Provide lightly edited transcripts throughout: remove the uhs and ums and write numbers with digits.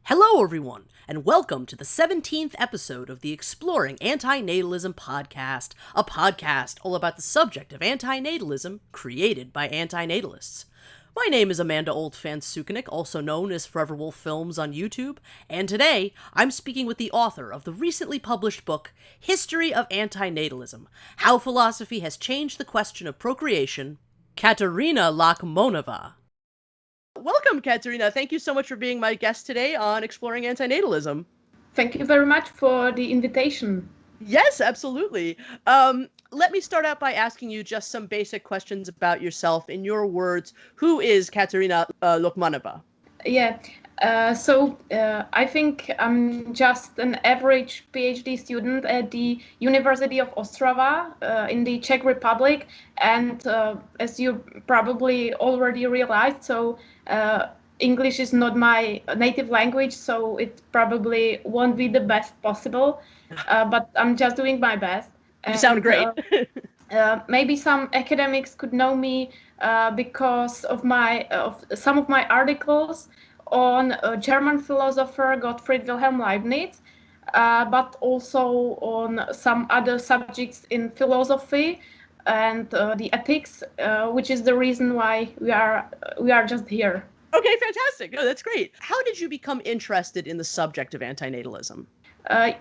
Hello, everyone, and welcome to the 17th episode of the Exploring Anti-Natalism Podcast, a podcast all about the subject of anti-natalism created by anti-natalists. My name is Amanda Oldfan-Sukanik, also known as Forever Wolf Films on YouTube, and today I'm speaking with the author of the recently published book, History of Anti-Natalism: How Philosophy Has Changed the Question of Procreation, Kateřina Lochmanová. Welcome, Kateřina. Thank you so much for being my guest today on Exploring Antinatalism. Thank you very much for the invitation. Yes, absolutely. Let me start out by asking you just some basic questions about yourself. In your words, who is Kateřina Lochmanová? I think I'm just an average PhD student at the University of Ostrava in the Czech Republic. And as you probably already realized, English is not my native language, so it probably won't be the best possible. But I'm just doing my best. You sound great. Maybe some academics could know me because of some of my articles on German philosopher Gottfried Wilhelm Leibniz, but also on some other subjects in philosophy and the ethics, which is the reason why we are just here. Okay, fantastic. No, that's great. How did you become interested in the subject of antinatalism? I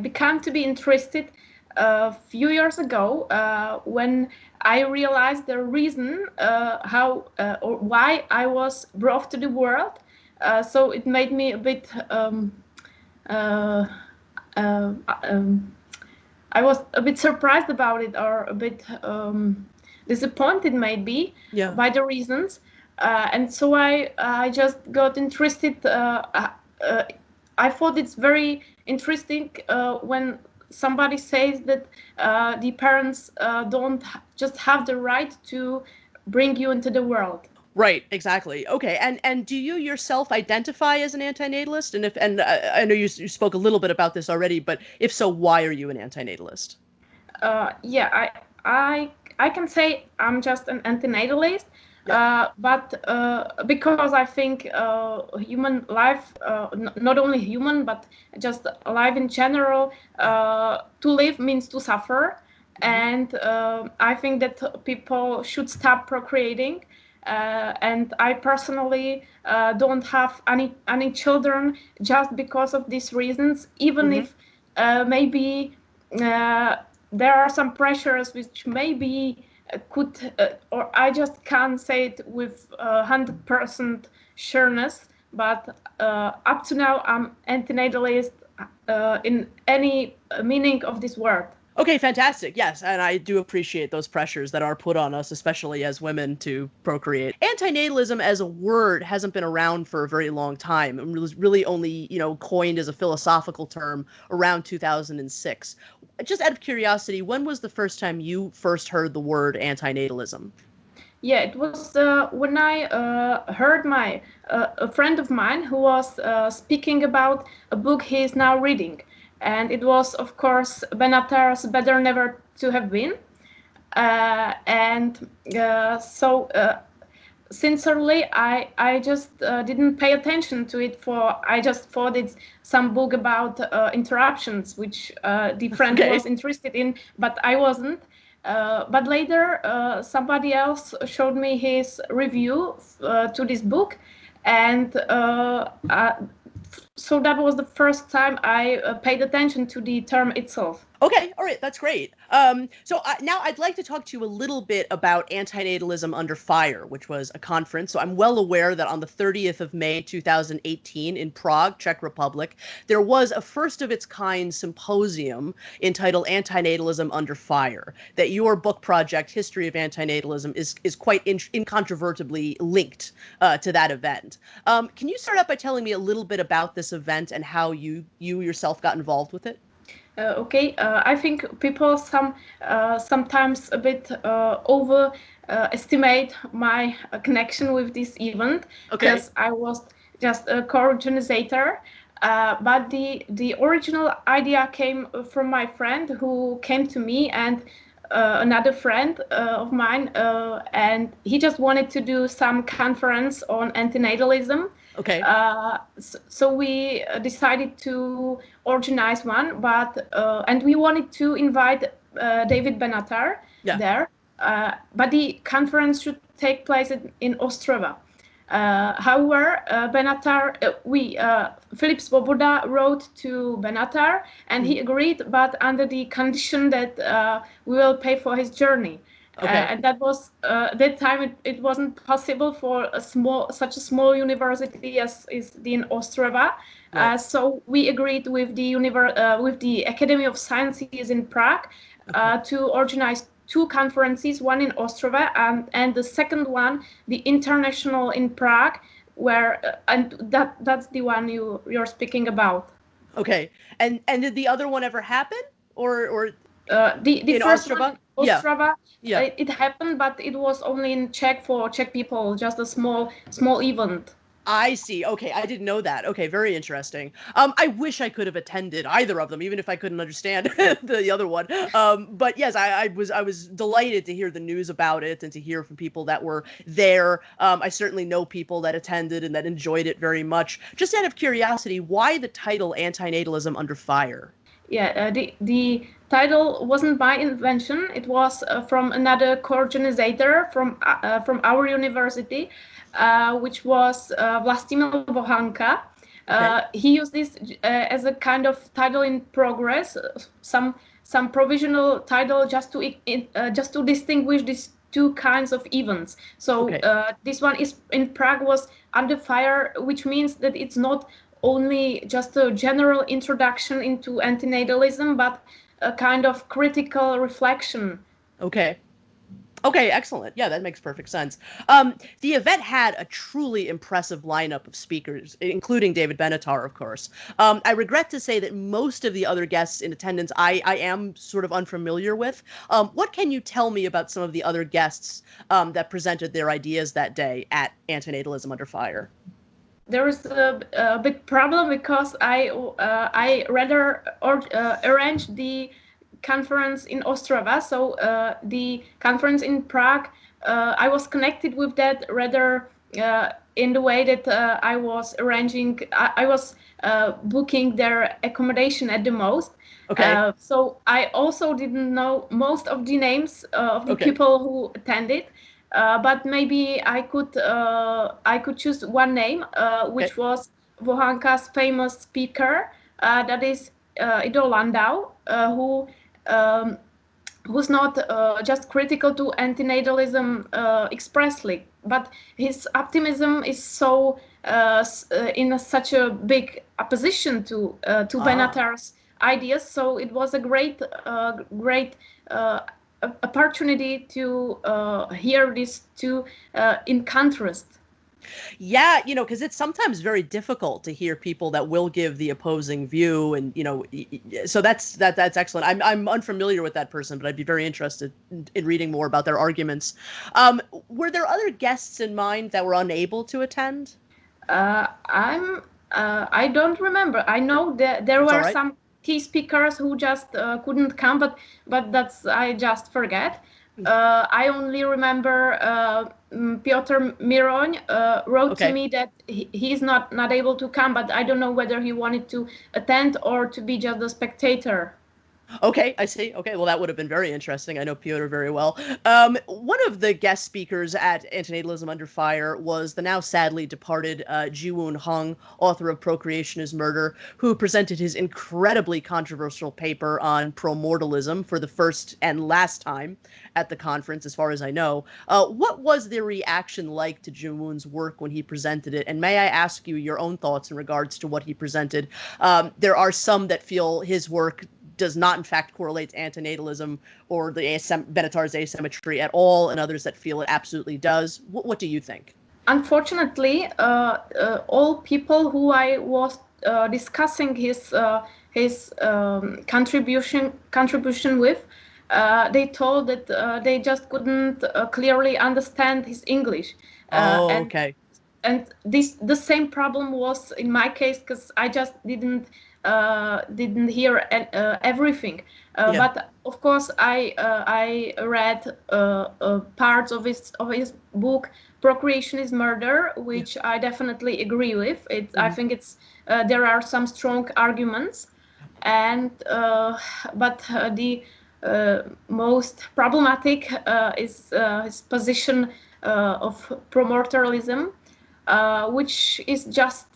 began to be interested a few years ago when I realized the reason or why I was brought to the world. So it made me a bit. I was a bit surprised about it, or a bit disappointed, maybe, by the reasons. And so I just got interested. I thought it's very interesting when somebody says that the parents don't just have the right to bring you into the world. Right, exactly. Okay, and do you yourself identify as an antinatalist? And I know you spoke a little bit about this already, but if so, why are you an antinatalist? I can say I'm just an antinatalist. But because I think human life, not only human, but just life in general, to live means to suffer. And I think that people should stop procreating. And I personally don't have any children just because of these reasons, even if maybe there are some pressures which maybe could, or I just can't say it with 100% sureness, but up to now I'm antinatalist in any meaning of this word. Okay, fantastic. Yes, and I do appreciate those pressures that are put on us, especially as women, to procreate. Antinatalism as a word hasn't been around for a very long time. It was really only, coined as a philosophical term around 2006. Just out of curiosity, when was the first time you first heard the word antinatalism? Yeah, it was when I heard a friend of mine who was speaking about a book he is now reading. And it was, of course, Benatar's Better Never to Have Been. Sincerely, I just didn't pay attention to it. I just thought it's some book about interruptions, which the friend was interested in, but I wasn't. But later, somebody else showed me his review to this book, and so that was the first time I paid attention to the term itself. Okay, all right, that's great. Now I'd like to talk to you a little bit about Antinatalism Under Fire, which was a conference. So I'm well aware that on the 30th of May, 2018 in Prague, Czech Republic, there was a first of its kind symposium entitled Antinatalism Under Fire, that your book project, History of Antinatalism, is quite incontrovertibly linked to that event. Can you start out by telling me a little bit about this event and how you yourself got involved with it? I think people sometimes a bit overestimate my connection with this event, because I was just a co-organizer. But the original idea came from my friend, who came to me and another friend of mine, and he just wanted to do some conference on antinatalism. Okay. So we decided to organize one, but and we wanted to invite David Benatar there, but the conference should take place in Ostrava. However, Benatar, Filip Svoboda wrote to Benatar, and he agreed, but under the condition that we will pay for his journey. Okay. And that was that time it wasn't possible for such a small university as is the in Ostrava. Right. So we agreed with the Academy of Sciences in Prague to organize two conferences, one in Ostrava and the second one, the international in Prague, where and that's the one you're speaking about. Okay, and did the other one ever happen, or the first Ostrava? One, Ostrava, yeah. It happened, but it was only in Czech for Czech people, just a small event. I see. Okay, I didn't know that. Okay, very interesting. I wish I could have attended either of them, even if I couldn't understand the other one. But yes, I was delighted to hear the news about it and to hear from people that were there. I certainly know people that attended and that enjoyed it very much. Just out of curiosity, why the title Anti-Natalism Under Fire? Yeah, the title wasn't my invention. It was from another co-organizer from our university, which was Vlastimil Vohanka. He used this as a kind of title in progress, some provisional title just to distinguish these two kinds of events. So this one is in Prague was Under Fire, which means that it's not only just a general introduction into antinatalism, but a kind of critical reflection. Okay, excellent. Yeah, that makes perfect sense. The event had a truly impressive lineup of speakers, including David Benatar, of course. I regret to say that most of the other guests in attendance I am sort of unfamiliar with. What can you tell me about some of the other guests that presented their ideas that day at Antinatalism Under Fire? There is a big problem because I rather arranged the conference in Ostrava, so the conference in Prague, I was connected with that rather in the way that I was arranging, I was booking their accommodation at the most. Okay. So I also didn't know most of the names of the people who attended. But maybe I could choose one name, which was Vohanka's famous speaker, that is Ido Landau, who's not just critical to antinatalism expressly, but his optimism is so in such a big opposition to Benatar's ideas. So it was a great opportunity to hear these two in contrast. Yeah, because it's sometimes very difficult to hear people that will give the opposing view, and so that's excellent. I'm unfamiliar with that person, but I'd be very interested in reading more about their arguments. Were there other guests in mind that were unable to attend? I don't remember. I know that there were some key speakers who just couldn't come, but that's I just forget. I only remember Piotr Miroň wrote to me that he's not able to come, but I don't know whether he wanted to attend or to be just a spectator. Okay, I see. Okay, well, that would have been very interesting. I know Piotr very well. One of the guest speakers at Antinatalism Under Fire was the now sadly departed Ji-Woon Hung, author of Procreation is Murder, who presented his incredibly controversial paper on promortalism for the first and last time at the conference, as far as I know. What was the reaction like to Ji-Woon's work when he presented it? And may I ask you your own thoughts in regards to what he presented? There are some that feel his work does not, in fact, correlate to antinatalism or the Benatar's asymmetry at all, and others that feel it absolutely does. What do you think? Unfortunately, all people who I was discussing his contribution with, they told that they just couldn't clearly understand his English. the same problem was in my case, because I just didn't hear everything. But of course, I read parts of his book Procreation is Murder, which I definitely agree with. I think it's there are some strong arguments, and but the most problematic is his position of promortalism, which is just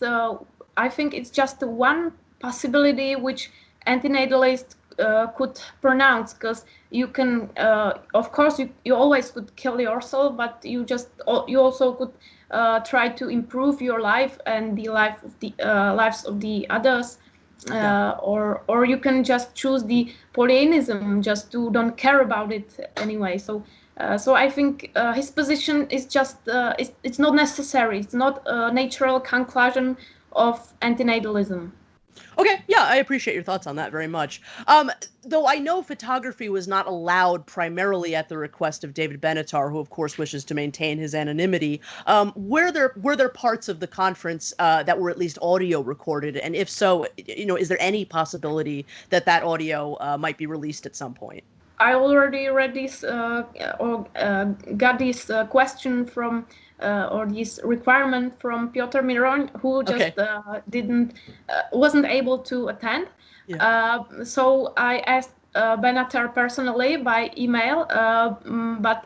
I think it's just one possibility which antinatalists could pronounce, because you can of course you always could kill yourself, but you also could try to improve your life and the life of the lives of the others, or you can just choose the polyanism, just to don't care about it anyway. So I think his position is just it's not necessary. It's not a natural conclusion of antinatalism. Okay, yeah, I appreciate your thoughts on that very much. Though I know photography was not allowed primarily at the request of David Benatar, who of course wishes to maintain his anonymity. Were there parts of the conference that were at least audio recorded, and if so, is there any possibility that audio might be released at some point? I already read this or got this question from or this requirement from Piotr Miron, who just wasn't able to attend. So I asked Benatar personally by email, but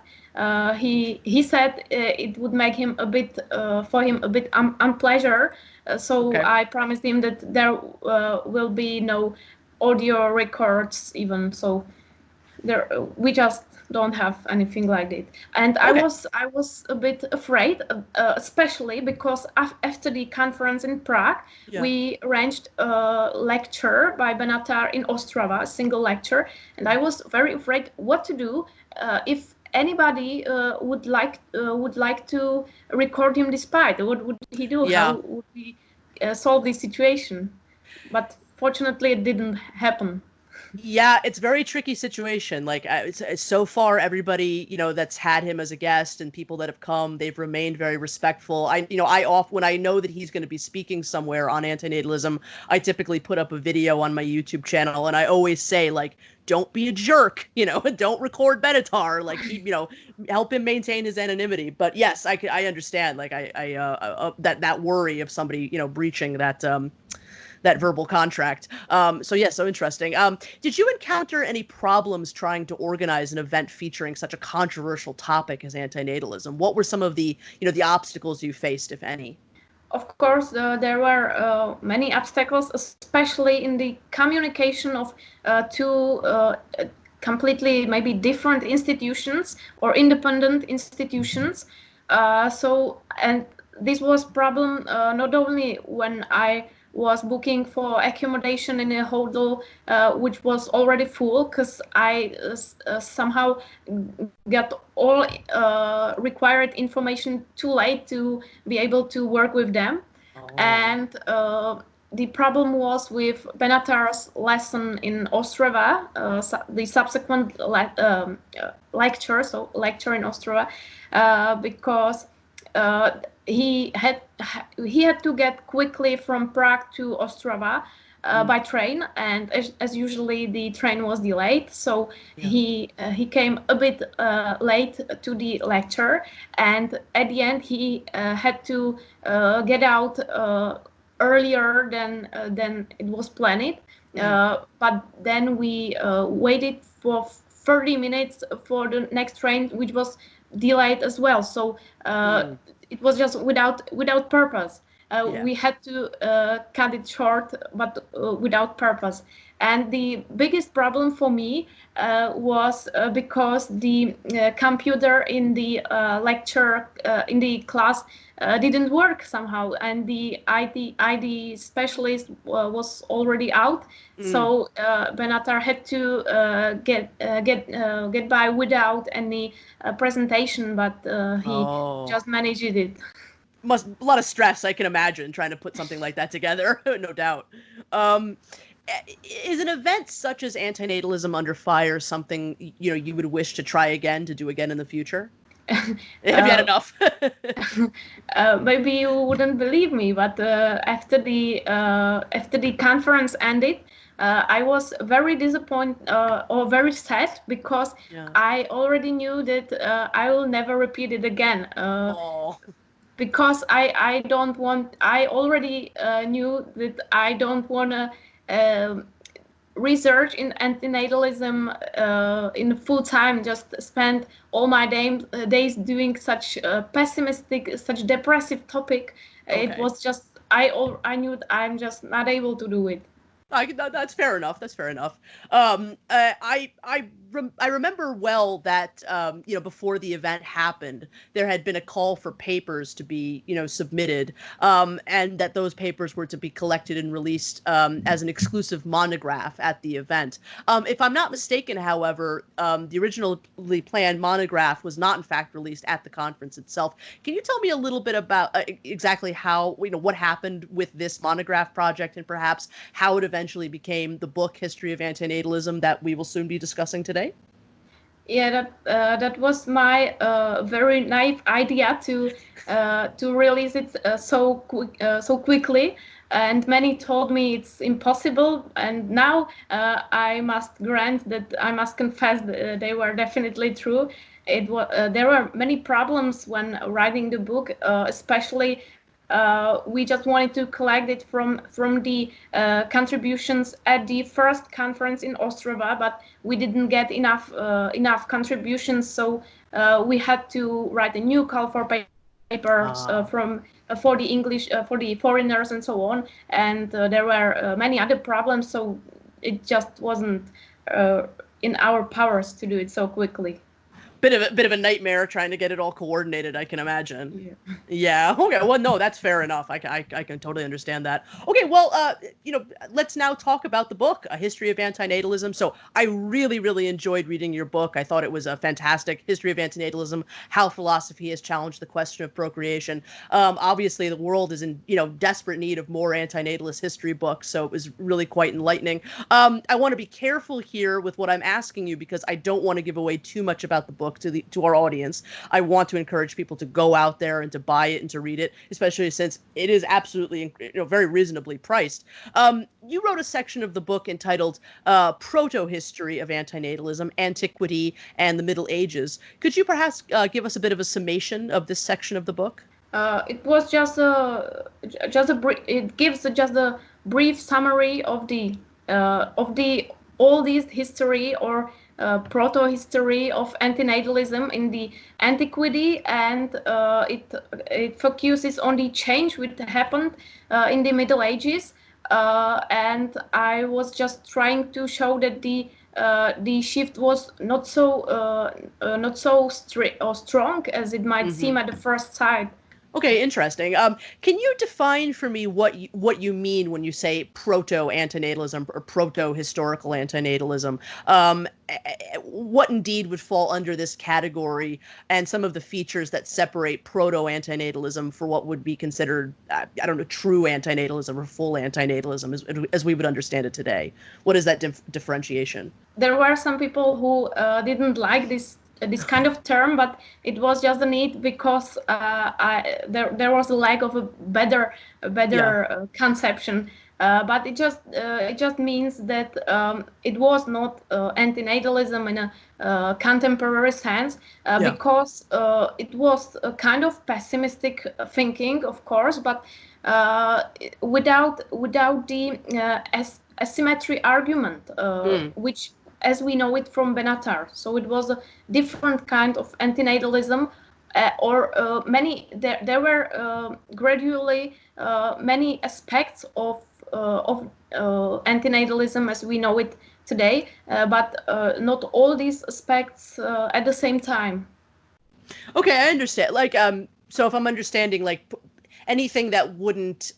he said it would make him a bit unpleasure. So I promised him that there will be no audio records even. So we just don't have anything like it. And I was a bit afraid, especially because after the conference in Prague, we arranged a lecture by Benatar in Ostrava, a single lecture, and I was very afraid what to do if anybody would like to record him despite. What would he do? How would we solve this situation? But fortunately, it didn't happen. Yeah, it's a very tricky situation. Like so far, everybody that's had him as a guest and people that have come, they've remained very respectful. When I know that he's going to be speaking somewhere on antinatalism, I typically put up a video on my YouTube channel, and I always say, like, don't be a jerk, don't record Benatar, like, help him maintain his anonymity. But yes, I understand, like, that worry of somebody breaching that verbal contract. So interesting. Did you encounter any problems trying to organize an event featuring such a controversial topic as antinatalism? What were some of the obstacles you faced, if any? Of course, there were many obstacles, especially in the communication of two completely maybe different institutions or independent institutions. And this was problem not only when I was booking for accommodation in a hotel which was already full, because I somehow got all required information too late to be able to work with them. And the problem was with Benatar's lesson in Ostrava, the subsequent lecture in Ostrava, because he had to get quickly from Prague to Ostrava by train, and as usually the train was delayed, so he came a bit late to the lecture, and at the end he had to get out earlier than it was planned. But then we waited for 30 minutes for the next train, which was delayed as well. So it was just without purpose. We had to cut it short, but without purpose. And the biggest problem for me was because the computer in the lecture, in the class, didn't work somehow, and the ID specialist was already out. So Benatar had to get by without any presentation, but he just managed it. A lot of stress, I can imagine, trying to put something like that together. No doubt. Is an event such as antinatalism under fire something you would wish to try again, to do again in the future? Have you had enough? Maybe you wouldn't believe me, but after the conference ended, I was very disappointed or very sad because I already knew that I will never repeat it again. Because I don't want. I already knew that I don't want to research in antinatalism in full time, just spend all my days doing such pessimistic, such depressive topic. It was just I knew I'm just not able to do it. That's fair enough. That's fair enough. I remember well that before the event happened, there had been a call for papers to be submitted, and that those papers were to be collected and released as an exclusive monograph at the event. If I'm not mistaken, however, the originally planned monograph was not in fact released at the conference itself. Can you tell me a little bit about exactly how what happened with this monograph project, and perhaps how it eventually became the book History of Antinatalism that we will soon be discussing today? Yeah, that was my very naive idea to release it so quickly, and many told me it's impossible. And now I must grant that I must confess that they were definitely true. There were many problems when writing the book, especially. We just wanted to collect it from the contributions at the first conference in Ostrava, but we didn't get enough contributions, so we had to write a new call for papers for the English, for the foreigners, and so on. And there were many other problems, so it just wasn't in our powers to do it so quickly. Bit of a nightmare trying to get it all coordinated, I can imagine. Yeah. Okay. Well, no, that's fair enough. I can totally understand that. Okay. Well, let's now talk about the book, A History of Antinatalism. So I really, really enjoyed reading your book. I thought it was a fantastic history of antinatalism, how philosophy has challenged the question of procreation. Obviously, the world is in desperate need of more antinatalist history books, so it was really quite enlightening. I want to be careful here with what I'm asking you because I don't want to give away too much about the book to our audience. I want to encourage people to go out there and to buy it and to read it, especially since it is absolutely very reasonably priced. You wrote a section of the book entitled Proto-History of Antinatalism, Antiquity, and the Middle Ages. Could you perhaps give us a bit of a summation of this section of the book? It was just it gives just a brief summary of the oldest history or proto-history of antinatalism in the antiquity, and it focuses on the change which happened in the Middle Ages, and I was just trying to show that the shift was not so strong as it might seem at the first sight. Okay, interesting. Can you define for me what you mean when you say proto-antinatalism or proto-historical antinatalism? What indeed would fall under this category, and some of the features that separate proto-antinatalism for what would be considered, true antinatalism or full antinatalism as we would understand it today? What is that differentiation? There were some people who didn't like this kind of term, but it was just a need because there was a lack of a better conception. But it just means that it was not antinatalism in a contemporary sense, because it was a kind of pessimistic thinking, of course, but without the asymmetry argument, which, as we know it from Benatar. So it was a different kind of antinatalism, there were gradually many aspects of antinatalism as we know it today, but not all these aspects at the same time. Okay, I understand. So if I'm understanding, anything that wouldn't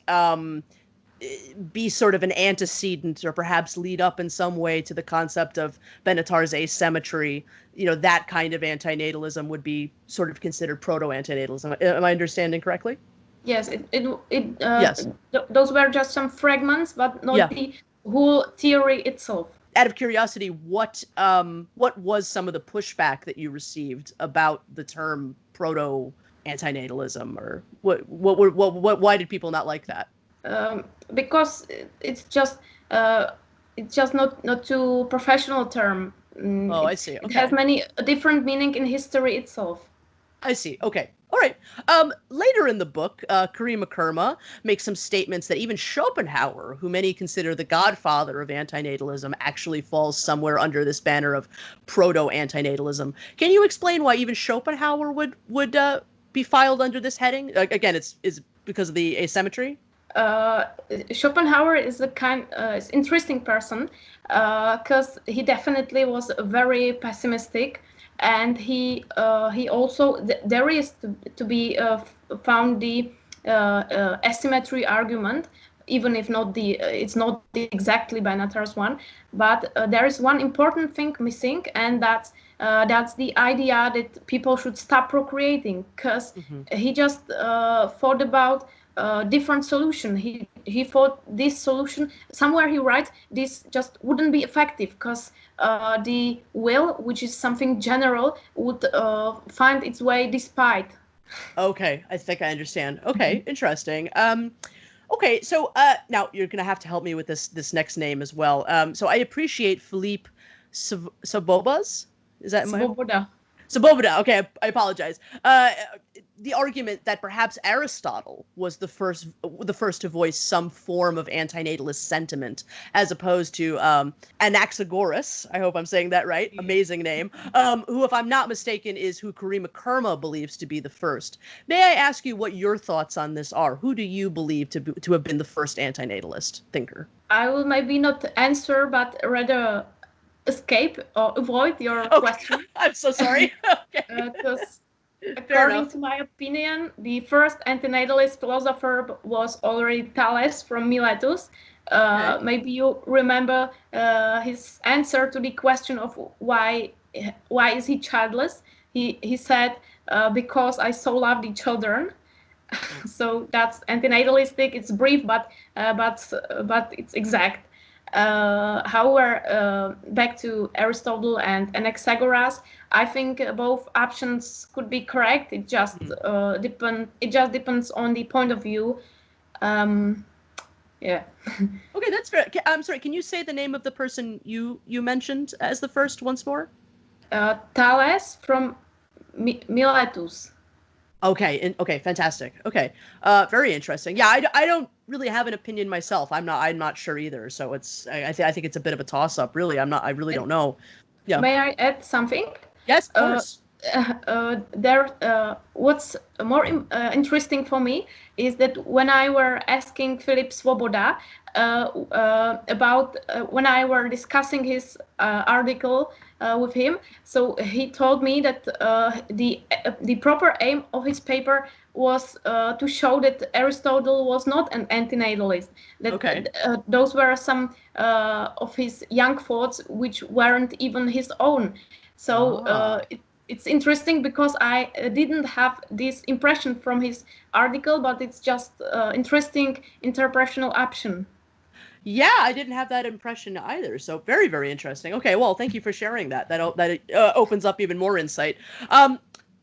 be sort of an antecedent or perhaps lead up in some way to the concept of Benatar's asymmetry, that kind of antinatalism would be sort of considered proto-antinatalism. Am I understanding correctly? Yes, yes. Those were just some fragments, but not the whole theory itself. out of curiosity, what was some of the pushback that you received about the term proto-antinatalism, or why did people not like that? Because it's just not too professional term. I see. Okay. It has many different meaning in history itself. I see. Okay. All right. Later in the book, Karima Kerma makes some statements that even Schopenhauer, who many consider the godfather of antinatalism, actually falls somewhere under this banner of proto-antinatalism. Can you explain why even Schopenhauer would be filed under this heading? Again, is because of the asymmetry? Schopenhauer is is interesting person because he definitely was very pessimistic. And he also there is to be found the asymmetry argument, even if not it's not exactly by Natar's one, but there is one important thing missing, and that's the idea that people should stop procreating, because he just thought about different solution. He thought this solution, somewhere he writes, this just wouldn't be effective because the will, which is something general, would find its way despite. Okay, I think I understand. Okay, interesting. Okay, so now you're gonna have to help me with this next name as well. So I appreciate Philippe Svobod's. Is that Svoboda? Svoboda. Okay, I apologize. The argument that perhaps Aristotle was the first to voice some form of antinatalist sentiment, as opposed to Anaxagoras. I hope I'm saying that right. Amazing name. Who, if I'm not mistaken, is who Karima Kerma believes to be the first. May I ask you what your thoughts on this are? Who do you believe to have been the first antinatalist thinker? I will maybe not answer, but rather escape or avoid your question. I'm so sorry. Because according to my opinion, the first antinatalist philosopher was already Thales from Miletus. Maybe you remember his answer to the question of why is he childless. He said, because I so love the children. So that's antinatalistic. It's brief, but it's exact. However, back to Aristotle and Anaxagoras, I think both options could be correct. It just depends on the point of view. Yeah. Okay, that's fair. I'm sorry. Can you say the name of the person you mentioned as the first once more? Thales from Miletus. Okay. Okay. Fantastic. Okay. Very interesting. Yeah. I don't really have an opinion myself. I'm not sure either. So I think it's a bit of a toss up. Really. I really don't know. Yeah. May I add something? Yes, of course. What's more interesting for me is that when I were asking Philip Svoboda about when I were discussing his article with him, so he told me that the proper aim of his paper was to show that Aristotle was not an antinatalist. That those were some of his young thoughts which weren't even his own. So it's interesting because I didn't have this impression from his article, but it's just interesting interpretational option. Yeah, I didn't have that impression either. So very, very interesting. Okay, well, thank you for sharing that. That opens up even more insight.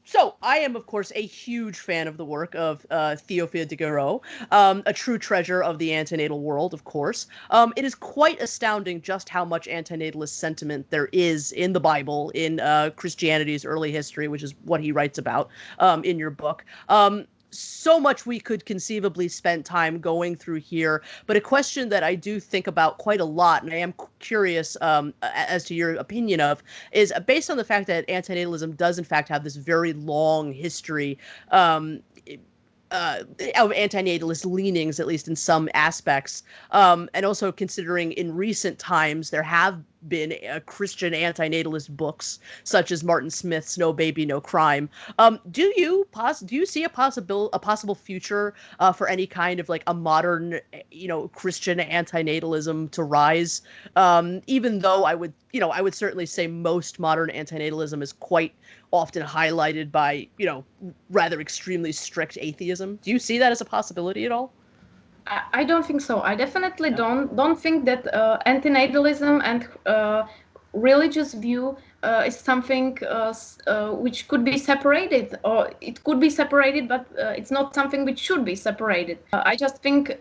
So I am, of course, a huge fan of the work of Théophile Diderot, a true treasure of the antenatal world, of course. It is quite astounding just how much antinatalist sentiment there is in the Bible, in Christianity's early history, which is what he writes about in your book. So much we could conceivably spend time going through here, but a question that I do think about quite a lot, and I am curious as to your opinion of, is based on the fact that antinatalism does in fact have this very long history of antinatalist leanings, at least in some aspects, and also considering in recent times there have been Christian antinatalist books such as Martin Smith's No Baby, No Crime. Do you see a possible future for any kind of like a modern, Christian antinatalism to rise? Even though I would certainly say most modern antinatalism is quite often highlighted by, rather extremely strict atheism. Do you see that as a possibility at all? I don't think so. I definitely don't think that antinatalism and religious view is something which could be separated, or it could be separated, but it's not something which should be separated. I just think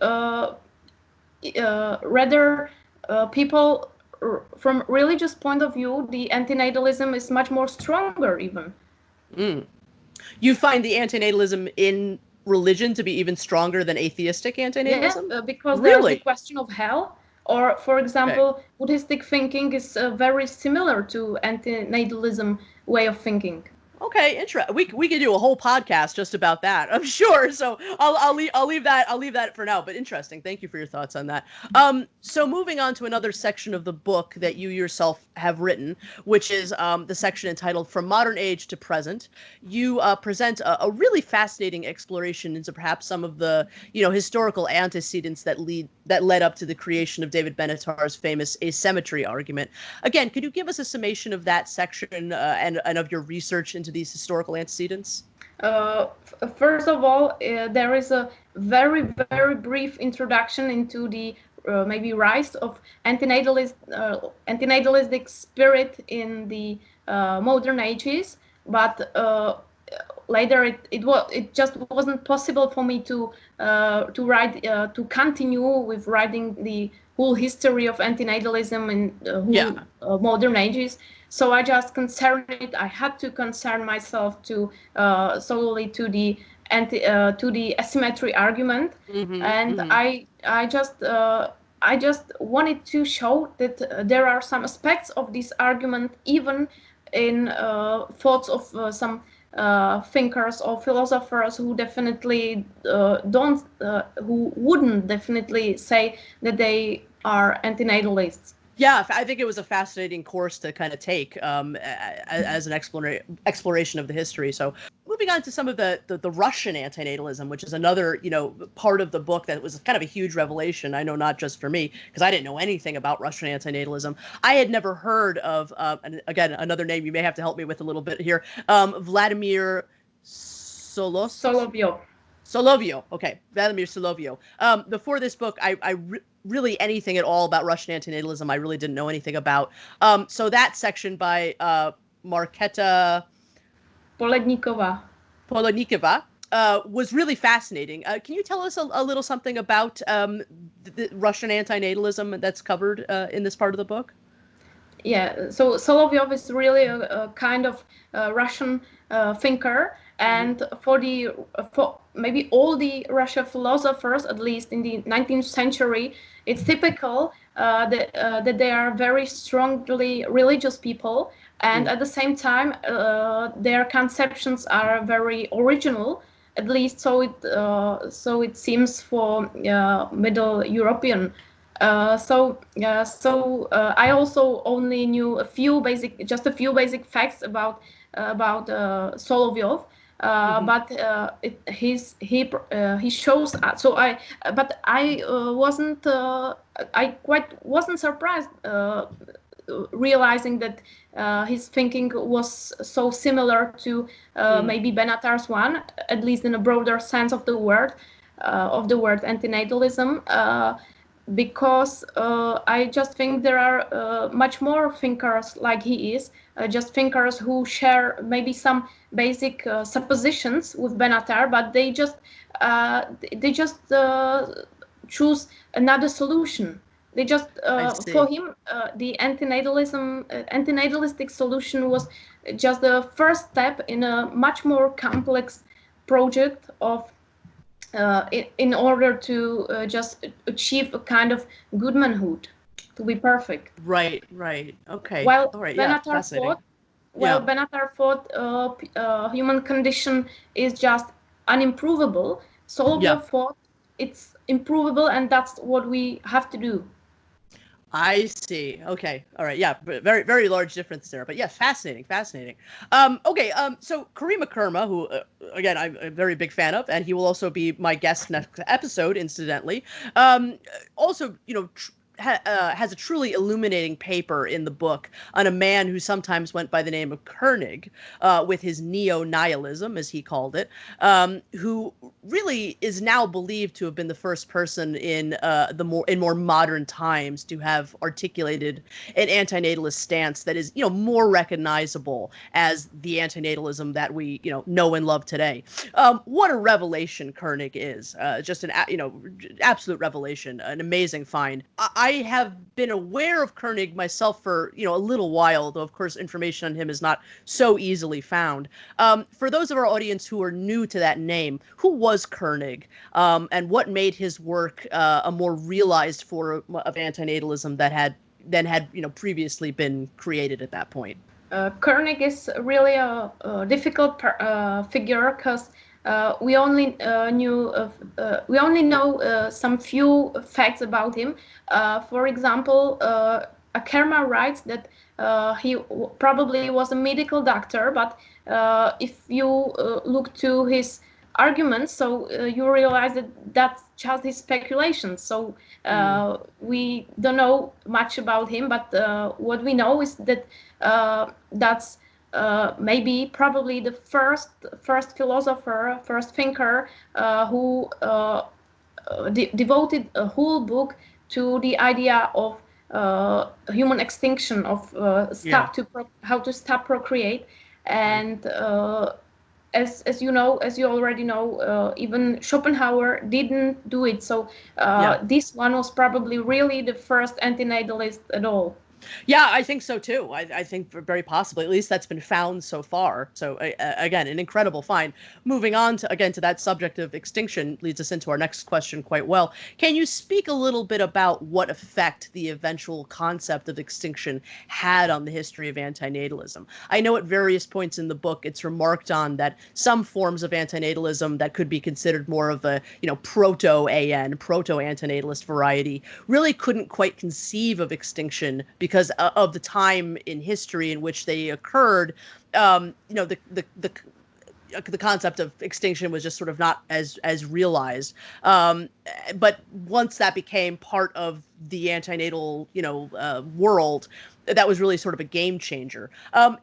rather people from religious point of view, the antinatalism is much more stronger even. You find the antinatalism in religion to be even stronger than atheistic antinatalism? Yeah, because really? there's the question of hell. Or, for example, Buddhistic thinking is very similar to antinatalism way of thinking. Okay, interesting. We could do a whole podcast just about that, I'm sure. So I'll leave that for now. But interesting. Thank you for your thoughts on that. So moving on to another section of the book that you yourself have written, which is the section entitled "From Modern Age to Present." You present a really fascinating exploration into perhaps some of the historical antecedents that led up to the creation of David Benatar's famous asymmetry argument. Again, could you give us a summation of that section and of your research into these historical antecedents? First of all, there is a very, very brief introduction into the maybe rise of antinatalistic spirit in the modern ages, but later it just wasn't possible for me to continue with writing the whole history of antinatalism in modern ages. So I just I had to concern myself to solely to the asymmetry argument, I just wanted to show that there are some aspects of this argument even in thoughts of some thinkers or philosophers who definitely who wouldn't definitely say that they are antinatalists. Yeah, I think it was a fascinating course to kind of take as an exploration of the history. So moving on to some of the Russian antinatalism, which is another, part of the book that was kind of a huge revelation. I know not just for me, because I didn't know anything about Russian antinatalism. I had never heard of, and again, another name you may have to help me with a little bit here, Vladimir Solovyov. Solovyov. Okay, Vladimir Solovyov. Before this book, I really anything at all about Russian antinatalism I really didn't know anything about. So that section by Markéta Poledníková was really fascinating. Can you tell us a little something about the Russian antinatalism that's covered in this part of the book? Yeah, so Solovyov is really a kind of Russian thinker, and for maybe all the Russian philosophers, at least in the 19th century, it's typical that they are very strongly religious people, and at the same time their conceptions are very original. At least so it seems for Middle European. So I also only knew a few basic facts about Solovyov, but he shows. So I wasn't surprised realizing that his thinking was so similar to maybe Benatar's one, at least in a broader sense of the word antinatalism. Because I just think there are much more thinkers like he is, just thinkers who share maybe some basic suppositions with Benatar, but they just choose another solution. They just for him the antinatalistic solution was just the first step in a much more complex project of in order to just achieve a kind of good manhood, to be perfect. Right. Okay. While all right, Benatar thought human condition is just unimprovable, Solovyov thought it's improvable, and that's what we have to do. I see. Okay. All right. Yeah. Very, very large difference there. But yeah, fascinating. Okay. So Karima Kerma, who, again, I'm a very big fan of, and he will also be my guest next episode, incidentally. Also, has a truly illuminating paper in the book on a man who sometimes went by the name of Kernig, with his neo-nihilism, as he called it, who really is now believed to have been the first person in more modern times to have articulated an anti-natalist stance that is, more recognizable as the anti-natalism that we, know and love today. What a revelation Kernig is! Just an, absolute revelation, an amazing find. I have been aware of Kernig myself for, a little while, though of course information on him is not so easily found. For those of our audience who are new to that name, who was Kernig, and what made his work a more realized form of antinatalism that had previously been created at that point? Kernig is really a difficult figure because we only know some few facts about him. For example, Kerma writes that he probably was a medical doctor, but if you look to his arguments, so you realize that that's just his speculation. So we don't know much about him, but what we know is that that's probably the first philosopher, first thinker who devoted a whole book to the idea of human extinction, of how to stop procreate, and as you already know, even Schopenhauer didn't do it. So this one was probably really the first antinatalist at all. Yeah, I think so too. I think very possibly, at least that's been found so far. So again, an incredible find. Moving on to that subject of extinction leads us into our next question quite well. Can you speak a little bit about what effect the eventual concept of extinction had on the history of antinatalism? I know at various points in the book it's remarked on that some forms of antinatalism that could be considered more of a, proto-AN, proto-antinatalist variety really couldn't quite conceive of extinction because of the time in history in which they occurred. The concept of extinction was just sort of not as realized. But once that became part of the antinatal, world, that was really sort of a game changer.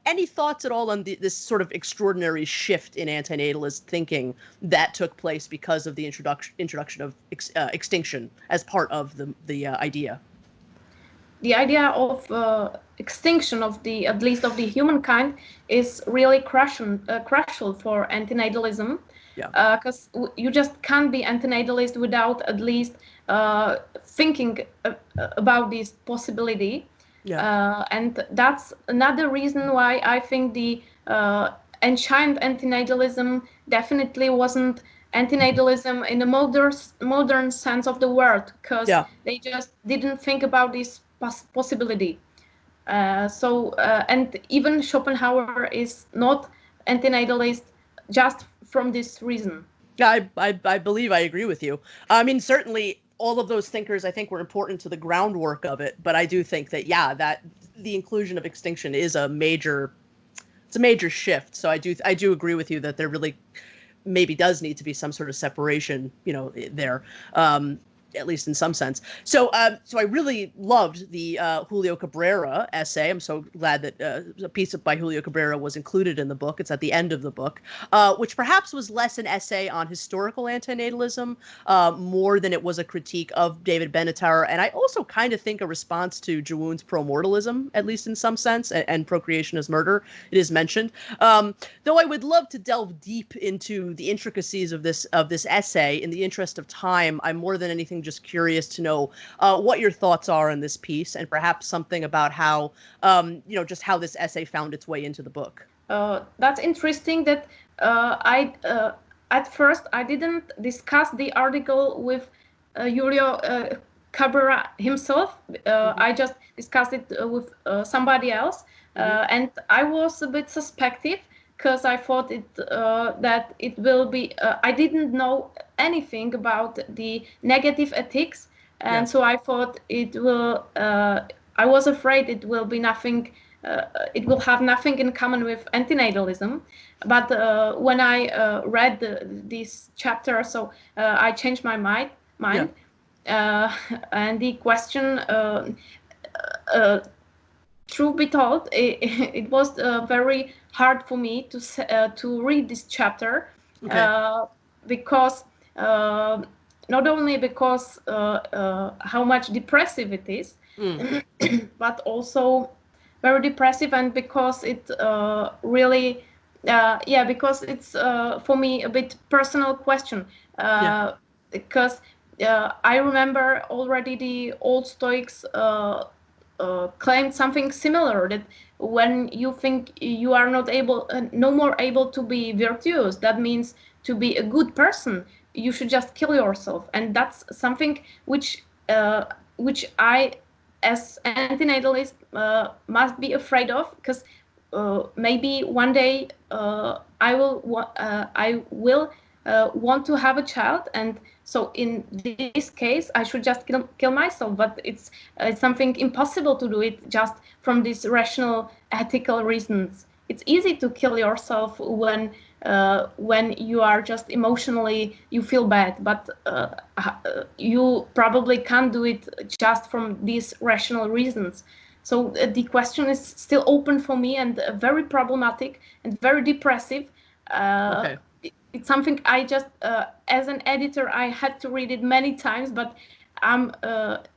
Any thoughts at all on this sort of extraordinary shift in antinatalist thinking that took place because of the introduction of extinction as part of the idea? The idea of extinction of at least of the humankind is really crucial for antinatalism, because you just can't be antinatalist without at least thinking about this possibility. And that's another reason why I think the ancient antinatalism definitely wasn't antinatalism in the modern sense of the word, because they just didn't think about this possibility. And even Schopenhauer is not antinatalist just from this reason. Yeah, I believe I agree with you. I mean, certainly all of those thinkers I think were important to the groundwork of it, but I do think that that the inclusion of extinction is a major shift. So I do agree with you that there really maybe does need to be some sort of separation, there. At least in some sense. So I really loved the Julio Cabrera essay. I'm so glad that a piece by Julio Cabrera was included in the book. It's at the end of the book, which perhaps was less an essay on historical antinatalism, more than it was a critique of David Benatar. And I also kind of think a response to Jewun's pro-mortalism, at least in some sense, and procreation as murder. It is mentioned. Though I would love to delve deep into the intricacies of this essay, in the interest of time, I'm more than anything just curious to know what your thoughts are on this piece, and perhaps something about how, just how this essay found its way into the book. That's interesting that at first I didn't discuss the article with Julio Cabrera himself. I just discussed it with somebody else, and I was a bit suspective, because I thought that it will be. I didn't know anything about the negative ethics, and so I thought it will. I was afraid it will be nothing. It will have nothing in common with antinatalism. But when I read this chapter, so I changed my mind. and the question, truth be told, it was very hard for me to read this chapter, because not only because how much depressive it is, but also very depressive, and because it really, because it's for me a bit personal question, because I remember already the old Stoics claimed something similar, that when you think you are no more able to be virtuous, that means to be a good person, you should just kill yourself. And that's something which I, as antinatalist, must be afraid of, because maybe one day I will want to have a child, and so in this case I should just kill myself. But it's something impossible to do it just from these rational ethical reasons. It's easy to kill yourself when you are just emotionally, you feel bad, but you probably can't do it just from these rational reasons. So the question is still open for me, and very problematic and very depressive. It's something I just, as an editor, I had to read it many times, but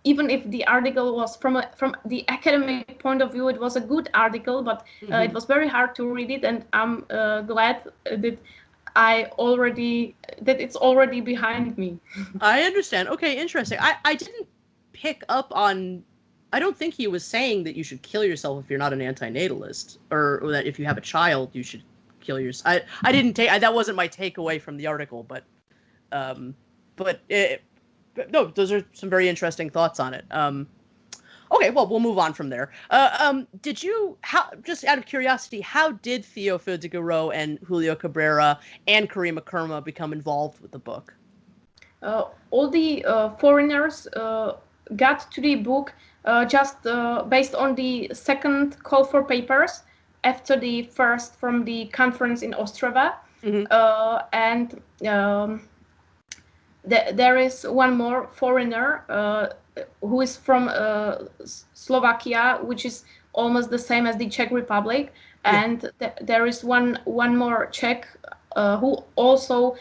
even if the article was from the academic point of view, it was a good article, but it was very hard to read it, and I'm glad that it's already behind me. I understand. Okay, interesting. I didn't pick up on. I don't think he was saying that you should kill yourself if you're not an antinatalist, or that if you have a child you should kill yourself. I didn't take. That wasn't my takeaway from the article, but no, those are some very interesting thoughts on it. Okay, well, we'll move on from there. Just out of curiosity, how did Théophile Diderot and Julio Cabrera and Karima Kerma become involved with the book? All the foreigners got to the book just based on the second call for papers after the first from the conference in Ostrava. And there is one more foreigner who is from Slovakia, which is almost the same as the Czech Republic. And there is one more Czech who also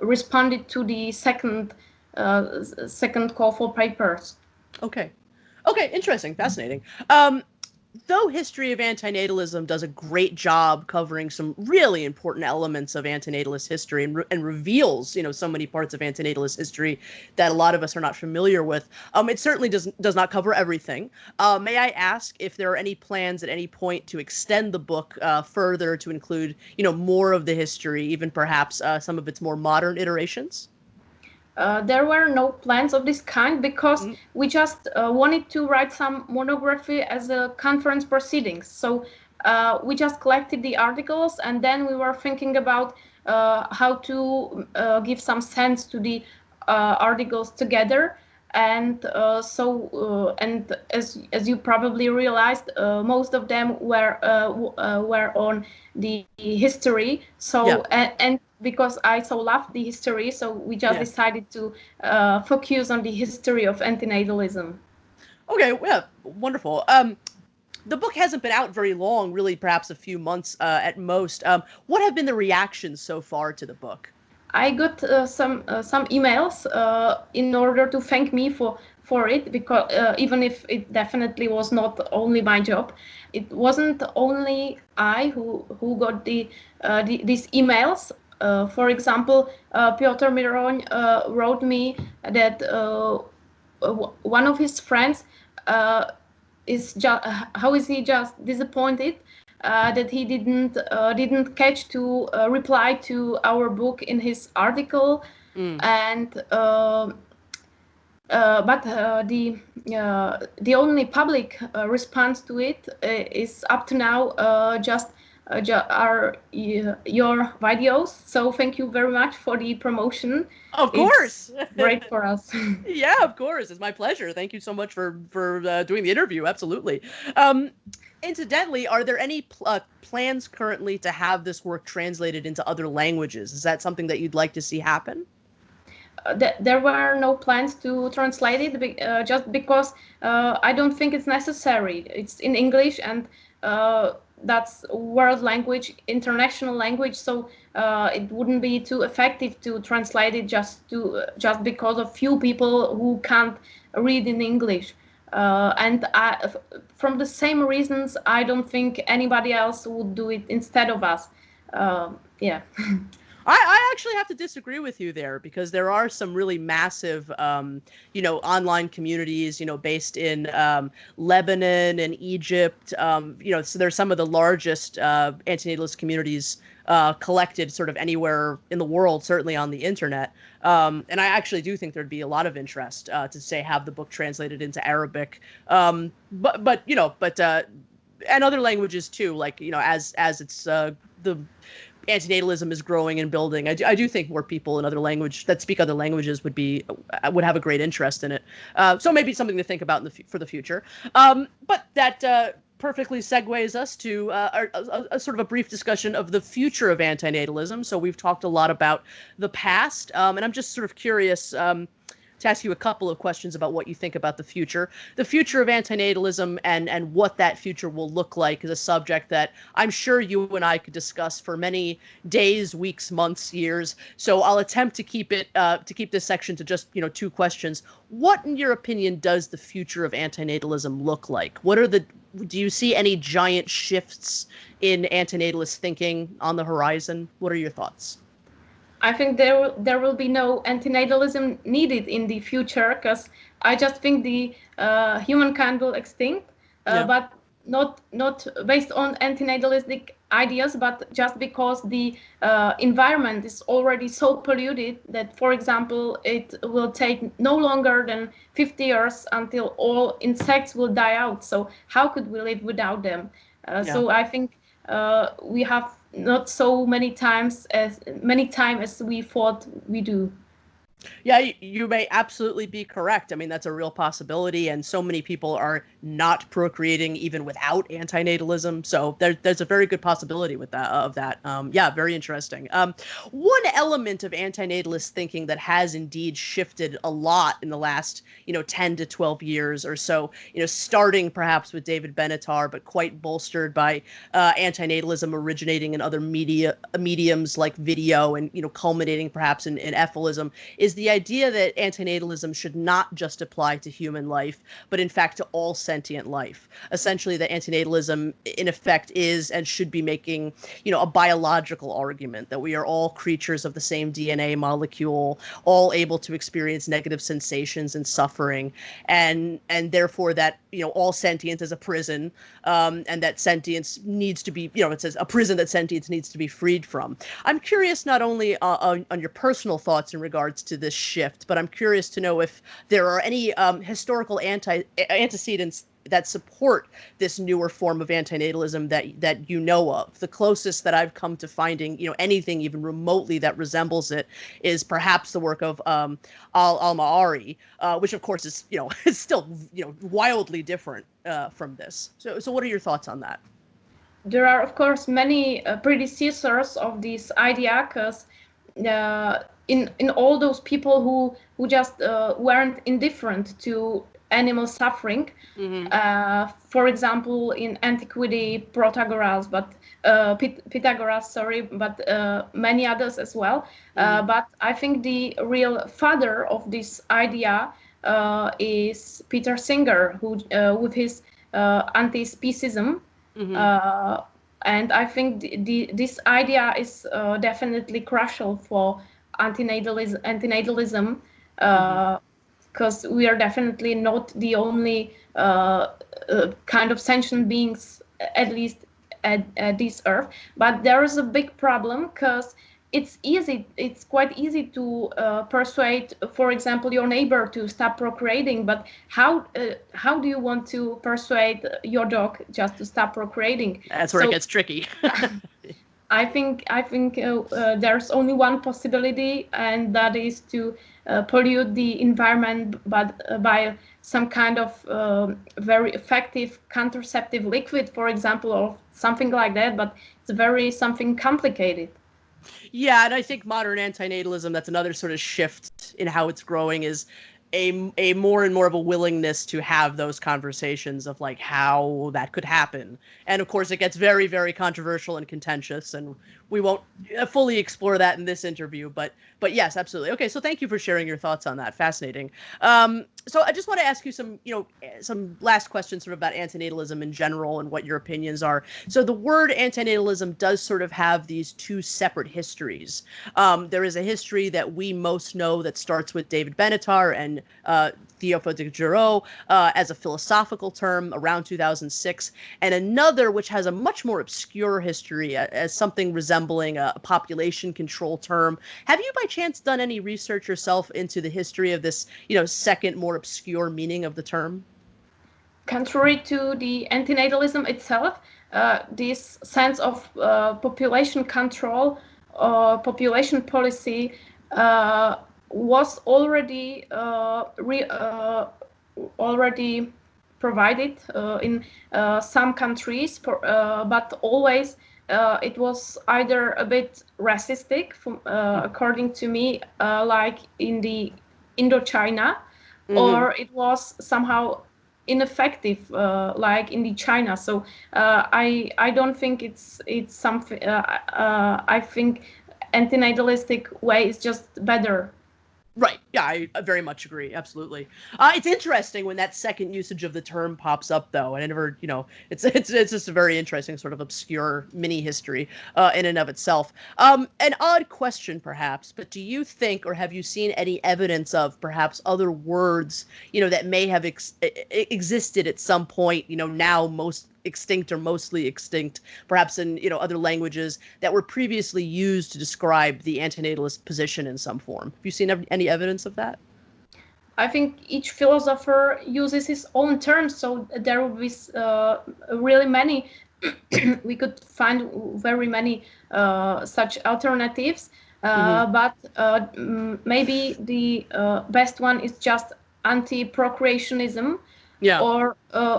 responded to the second call for papers. Okay, interesting, fascinating. Though History of Antinatalism does a great job covering some really important elements of antinatalist history and reveals, so many parts of antinatalist history that a lot of us are not familiar with, it certainly does not cover everything. May I ask if there are any plans at any point to extend the book further to include, more of the history, even perhaps some of its more modern iterations? There were no plans of this kind, because we just wanted to write some monography as a conference proceedings. So we just collected the articles, and then we were thinking about how to give some sense to the articles together. And and as you probably realized, most of them were on the history. So and because I so loved the history, so we just decided to focus on the history of antinatalism. Okay, well, wonderful. The book hasn't been out very long, really, perhaps a few months at most. What have been the reactions so far to the book? I got some emails in order to thank me for it, because even if it definitely was not only my job, it wasn't only I who got these emails. For example, Piotr Miroň wrote me that one of his friends is just disappointed that he didn't catch to reply to our book in his article, and but the only public response to it is up to now just are your videos. So thank you very much for the promotion. Of course. It's great for us. Yeah, of course. It's my pleasure. Thank you so much for doing the interview. Absolutely. Incidentally, are there any plans currently to have this work translated into other languages? Is that something that you'd like to see happen? there were no plans to translate it just because I don't think it's necessary. It's in English, and that's world language, international language, so it wouldn't be too effective to translate it just because of few people who can't read in English. And from the same reasons, I don't think anybody else would do it instead of us. Yeah. I actually have to disagree with you there, because there are some really massive, online communities, based in Lebanon and Egypt. So there's some of the largest antinatalist communities collected sort of anywhere in the world, certainly on the internet. And I actually do think there'd be a lot of interest to, say, have the book translated into Arabic. And other languages too, like, as it's the antinatalism is growing and building. I do think more people in that speak other languages would have a great interest in it. So maybe something to think about for the future. But that perfectly segues us to a sort of a brief discussion of the future of antinatalism. So we've talked a lot about the past, and I'm just sort of curious to ask you a couple of questions about what you think about the future of antinatalism, and what that future will look like, is a subject that I'm sure you and I could discuss for many days, weeks, months, years. So I'll attempt to keep this section to just, 2 questions. What, in your opinion, does the future of antinatalism look like? Do you see any giant shifts in antinatalist thinking on the horizon? What are your thoughts? I think there will be no antinatalism needed in the future, because I just think the humankind will extinct, but not based on antinatalistic ideas, but just because the environment is already so polluted that, for example, it will take no longer than 50 years until all insects will die out. So how could we live without them? So I think we have not so many time as we thought we do. Yeah, you may absolutely be correct. I mean, that's a real possibility, and so many people are not procreating even without antinatalism. So there's a very good possibility with that. Yeah, very interesting. One element of antinatalist thinking that has indeed shifted a lot in the last 10 to 12 years or so, starting perhaps with David Benatar, but quite bolstered by antinatalism originating in other mediums like video, and culminating perhaps in ephilism, is the idea that antinatalism should not just apply to human life, but in fact to all sentient life. Essentially, that antinatalism, in effect, is and should be making, a biological argument that we are all creatures of the same DNA molecule, all able to experience negative sensations and suffering, and therefore that, all sentience is a prison, and that sentience needs to be, it says a prison that sentience needs to be freed from. I'm curious not only on your personal thoughts in regards to this shift, but I'm curious to know if there are any historical antecedents that support this newer form of antinatalism that you know of. The closest that I've come to finding, anything even remotely that resembles it is perhaps the work of al-Ma'ari, which of course is, is still, wildly different from this. So what are your thoughts on that? There are, of course, many predecessors of this idea, because in all those people who just weren't indifferent to animal suffering. Mm-hmm. For example, in antiquity, Pythagoras, but many others as well. Mm-hmm. But I think the real father of this idea is Peter Singer, who with his anti-speciesism. Mm-hmm. And I think this idea is definitely crucial for antinatalism, because we are definitely not the only kind of sentient beings, at least at this earth. But there is a big problem, because it's quite easy to persuade, for example, your neighbor to stop procreating. But how do you want to persuade your dog just to stop procreating? That's where it gets tricky. I think there's only one possibility, and that is to pollute the environment, but by some kind of very effective contraceptive liquid, for example, or something like that. But it's very something complicated. Yeah, and I think modern antinatalism, that's another sort of shift in how it's growing, is a more and more of a willingness to have those conversations of like how that could happen. And of course, it gets very, very controversial and contentious, and we won't fully explore that in this interview. But yes, absolutely. Okay, so thank you for sharing your thoughts on that. Fascinating. So I just want to ask you some last questions sort of about antinatalism in general and what your opinions are. So the word antinatalism does sort of have these two separate histories. There is a history that we most know that starts with David Benatar and Théophile de Giraud as a philosophical term around 2006, and another which has a much more obscure history as something resembling a population control term. Have you by chance done any research yourself into the history of this, second, more obscure meaning of the term? Contrary to the antinatalism itself, this sense of population control or population policy was already provided in some countries, but always it was either a bit racistic, according to me, like in the Indochina, or it was somehow ineffective, like in the China. So I don't think it's something. I think antinatalistic way is just better. Right. Yeah, I very much agree. Absolutely. It's interesting when that second usage of the term pops up, though, and I never, it's just a very interesting sort of obscure mini history in and of itself. An odd question, perhaps, but do you think, or have you seen any evidence of perhaps other words, that may have existed at some point, now most extinct or mostly extinct, perhaps in other languages that were previously used to describe the antinatalist position in some form? Have you seen any evidence of that? I think each philosopher uses his own terms, so there will be really many. We could find very many such alternatives, but maybe the best one is just anti-procreationism. Yeah. Or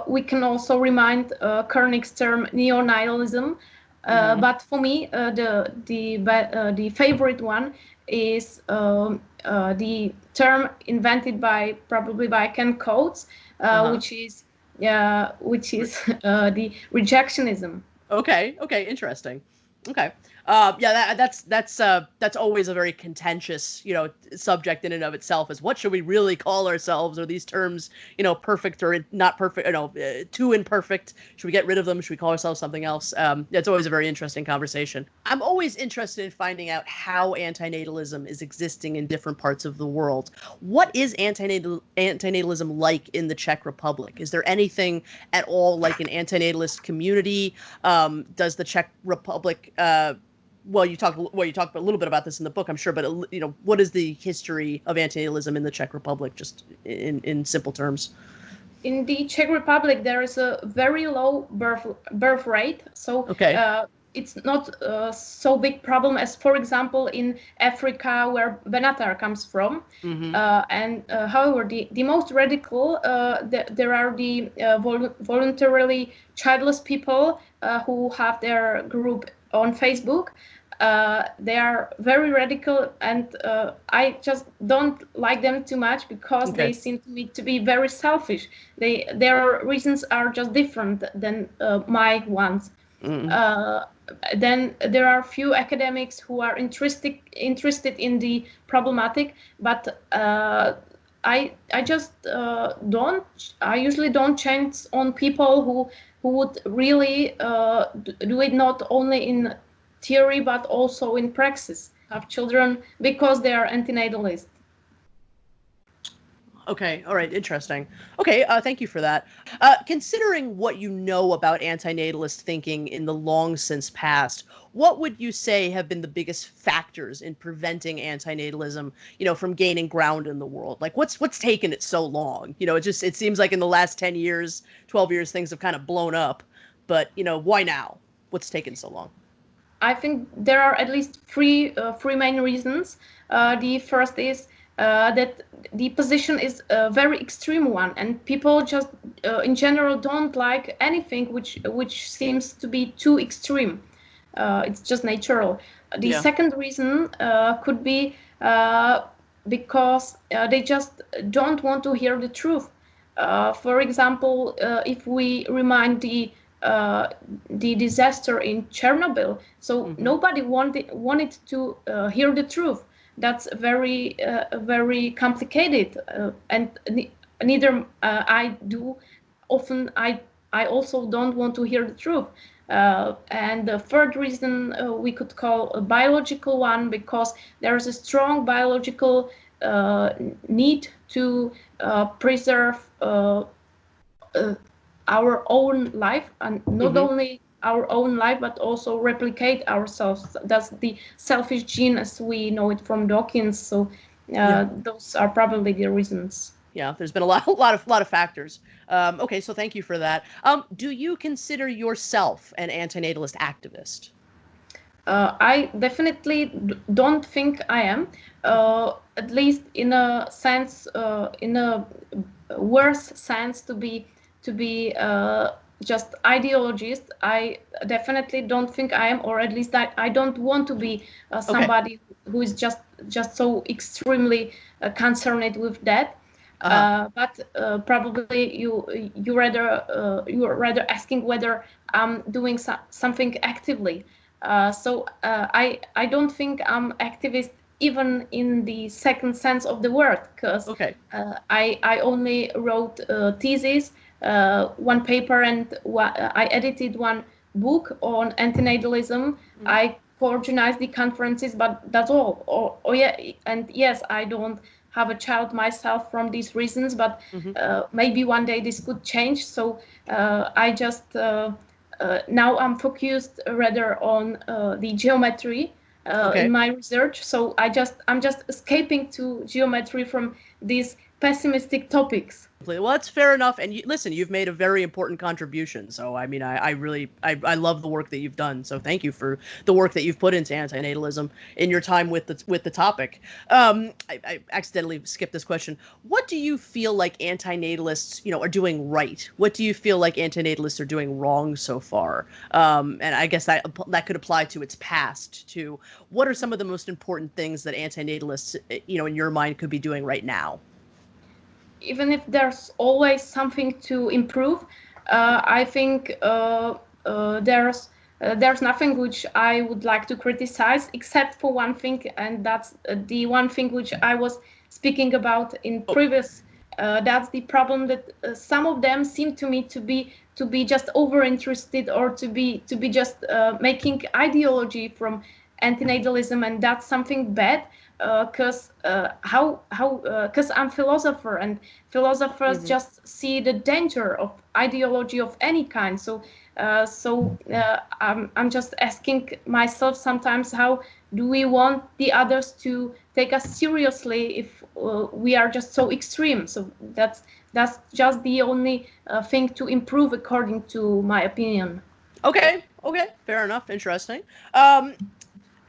we can also remind Kernig's term neo-nihilism. But for me, the favorite one is the term invented probably by Ken Coates, which is the rejectionism. Okay. Interesting. Okay. Yeah, that's always a very contentious, subject in and of itself, is what should we really call ourselves? Are these terms, perfect or not perfect, too imperfect? Should we get rid of them? Should we call ourselves something else? It's always a very interesting conversation. I'm always interested in finding out how antinatalism is existing in different parts of the world. What is antinatalism like in the Czech Republic? Is there anything at all like an antinatalist community? Does the Czech Republic, well, you talked a little bit about this in the book, I'm sure, but what is the history of antinatalism in the Czech Republic, just in simple terms? In the Czech Republic, there is a very low birth rate, so it's not so big problem as, for example, in Africa, where Benatar comes from. And however, the most radical, there are the voluntarily childless people who have their group on Facebook. They are very radical, and I just don't like them too much because they seem to me to be very selfish. Their reasons are just different than my ones. Then there are few academics who are interested in the problematic, but I just don't. I usually don't chance on people who would really do it not only in theory but also in practice. Have children because they are antinatalist. Okay. All right. Interesting. Okay. Thank you for that. Considering what you know about antinatalist thinking in the long since past, what would you say have been the biggest factors in preventing antinatalism, from gaining ground in the world? Like, what's taken it so long? It seems like in the last 10 years, 12 years, things have kind of blown up. But, why now? What's taken so long? I think there are at least three main reasons. The first is that the position is a very extreme one, and people just in general don't like anything which seems to be too extreme. It's just natural. The second reason could be because they just don't want to hear the truth. For example, if we remind the disaster in Chernobyl, so nobody wanted to hear the truth. That's very very complicated, and neither I do. Often I also don't want to hear the truth. And the third reason we could call a biological one, because there is a strong biological need to preserve our own life, and not only our own life, but also replicate ourselves. That's the selfish gene as we know it from Dawkins. So those are probably the reasons. Yeah, there's been a lot of factors. Okay, so thank you for that. Do you consider yourself an antinatalist activist? I definitely don't think I am, at least in a sense, in a worse sense, to be just ideologist. I definitely don't think I am, or at least I don't want to be somebody who is just so extremely concerned with that. But probably you're rather asking whether I'm doing something actively. So I don't think I'm activist even in the second sense of the word, because I only wrote thesis, one paper, and I edited one book on antinatalism. I coordinate the conferences, but that's all. And yes, I don't have a child myself from these reasons, but maybe one day this could change. So I just now I'm focused rather on the geometry in my research. So I'm just escaping to geometry from these pessimistic topics. Well, that's fair enough. And listen, you've made a very important contribution. So, I mean, I really love the work that you've done. So thank you for the work that you've put into antinatalism in your time with the topic. I accidentally skipped this question. What do you feel like antinatalists, are doing right? What do you feel like antinatalists are doing wrong so far? And I guess that could apply to its past too. What are some of the most important things that antinatalists, in your mind, could be doing right now? Even if there's always something to improve, I think there's nothing which I would like to criticize, except for one thing, and that's the one thing which I was speaking about in previous. That's the problem that some of them seem to me to be just over interested, or to be just making ideology from antinatalism, and that's something bad. Because because I'm philosopher, and philosophers just see the danger of ideology of any kind. So I'm just asking myself sometimes, how do we want the others to take us seriously if we are just so extreme? So that's just the only thing to improve, according to my opinion. Okay, fair enough. Interesting.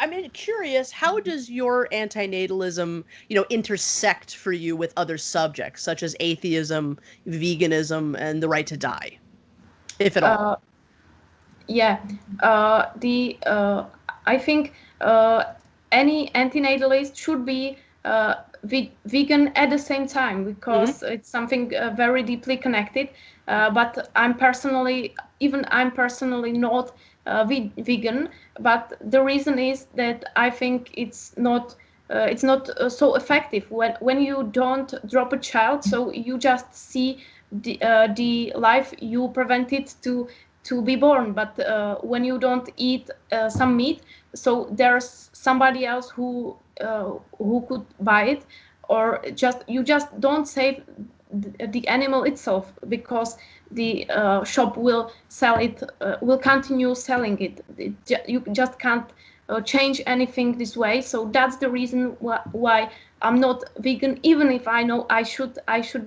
I'm curious, how does your antinatalism, intersect for you with other subjects such as atheism, veganism, and the right to die, if at all? I think any antinatalist should be vegan at the same time, because it's something very deeply connected. But I'm personally not vegan, but the reason is that I think it's not so effective when you don't drop a child. So you just see the life you prevented to be born. But when you don't eat some meat, so there's somebody else who could buy it, or you just don't save the animal itself, because the shop will sell it, will continue selling it. You just can't change anything this way. So that's the reason why I'm not vegan, even if I know I should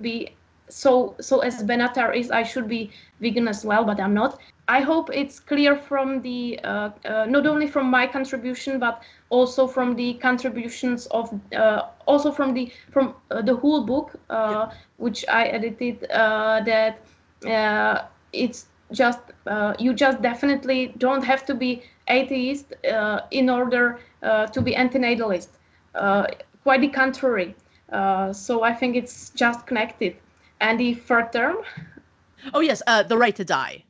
be. So as Benatar is, I should be vegan as well, but I'm not. I hope it's clear from the not only from my contribution, but also from the contributions of also from the whole book which I edited, that you just definitely don't have to be atheist in order to be antinatalist. Quite the contrary. So I think it's just connected. And the third term? Oh yes, the right to die.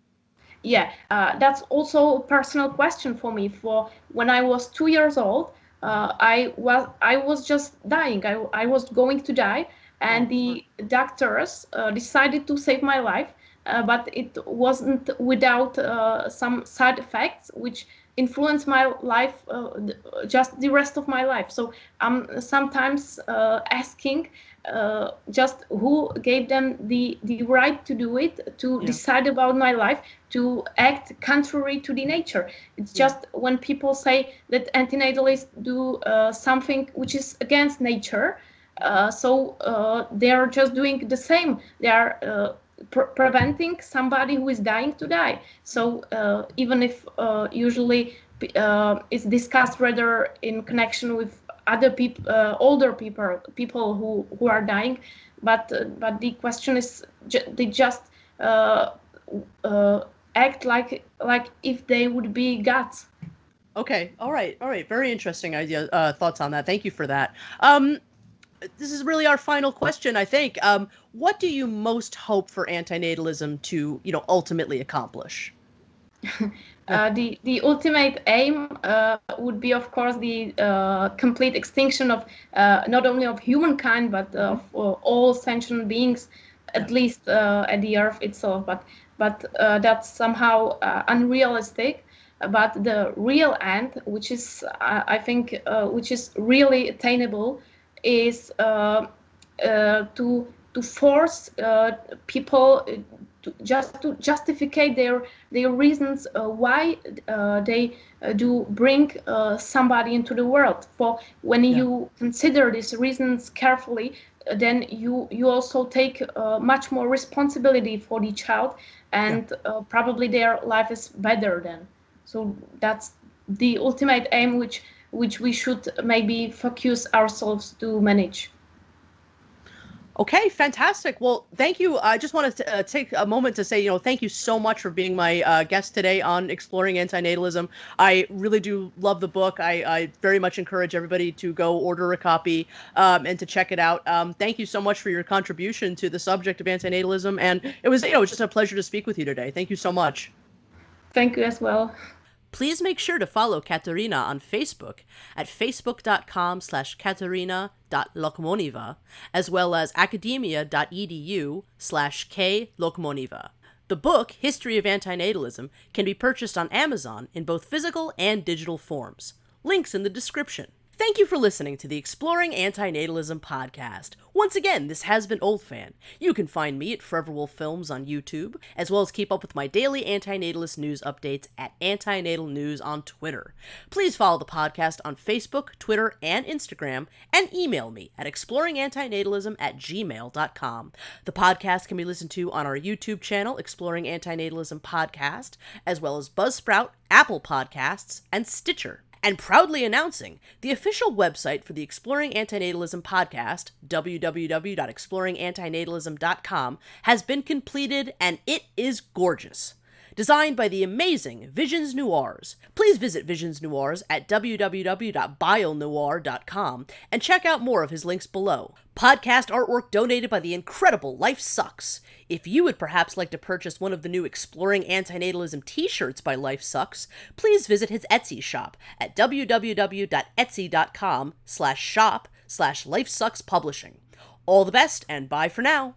Yeah, that's also a personal question for me. For when I was 2 years old, I was just dying. I was going to die, and the doctors decided to save my life, but it wasn't without some side effects which influenced my life just the rest of my life. So I'm sometimes asking just who gave them the right to do it, to decide about my life, to act contrary to the nature. It's just when people say that antinatalists do something which is against nature, so they are just doing the same. They are preventing somebody who is dying to die. So even if usually it's discussed rather in connection with other people, older people who are dying, but the question is they just act like if they would be gods. Okay, all right, very interesting idea, thoughts on that. Thank you for that. This is really our final question, I think. What do you most hope for antinatalism to, ultimately accomplish? The ultimate aim would be, of course, the complete extinction of not only of humankind but of all sentient beings, at least at the Earth itself. But that's somehow unrealistic. But the real end, which is I think which is really attainable, is to force people to justify their reasons why they do bring somebody into the world. For when you consider these reasons carefully, then you also take much more responsibility for the child, and probably their life is better then. So that's the ultimate aim, which we should maybe focus ourselves to manage. Okay, fantastic. Well, thank you. I just wanted to take a moment to say, thank you so much for being my guest today on Exploring Antinatalism. I really do love the book. I very much encourage everybody to go order a copy and to check it out. Thank you so much for your contribution to the subject of antinatalism. And it was, just a pleasure to speak with you today. Thank you so much. Thank you as well. Please make sure to follow Kateřina on Facebook at facebook.com/kateřina.lokmanova, as well as academia.edu/K.Lokmanova. The book, History of Antinatalism, can be purchased on Amazon in both physical and digital forms. Links in the description. Thank you for listening to the Exploring Antinatalism podcast. Once again, this has been Oldfan. You can find me at Forever Wolf Films on YouTube, as well as keep up with my daily antinatalist news updates at Antinatal News on Twitter. Please follow the podcast on Facebook, Twitter, and Instagram, and email me at exploringantinatalism@gmail.com. The podcast can be listened to on our YouTube channel, Exploring Antinatalism Podcast, as well as Buzzsprout, Apple Podcasts, and Stitcher. And proudly announcing, the official website for the Exploring Antinatalism podcast, www.exploringantinatalism.com, has been completed, and it is gorgeous. Designed by the amazing Visions Noirs. Please visit Visions Noirs at www.bionoir.com and check out more of his links below. Podcast artwork donated by the incredible Life Sucks. If you would perhaps like to purchase one of the new Exploring Antinatalism t-shirts by Life Sucks, please visit his Etsy shop at www.etsy.com/shop/LifeSucksPublishing. All the best, and bye for now.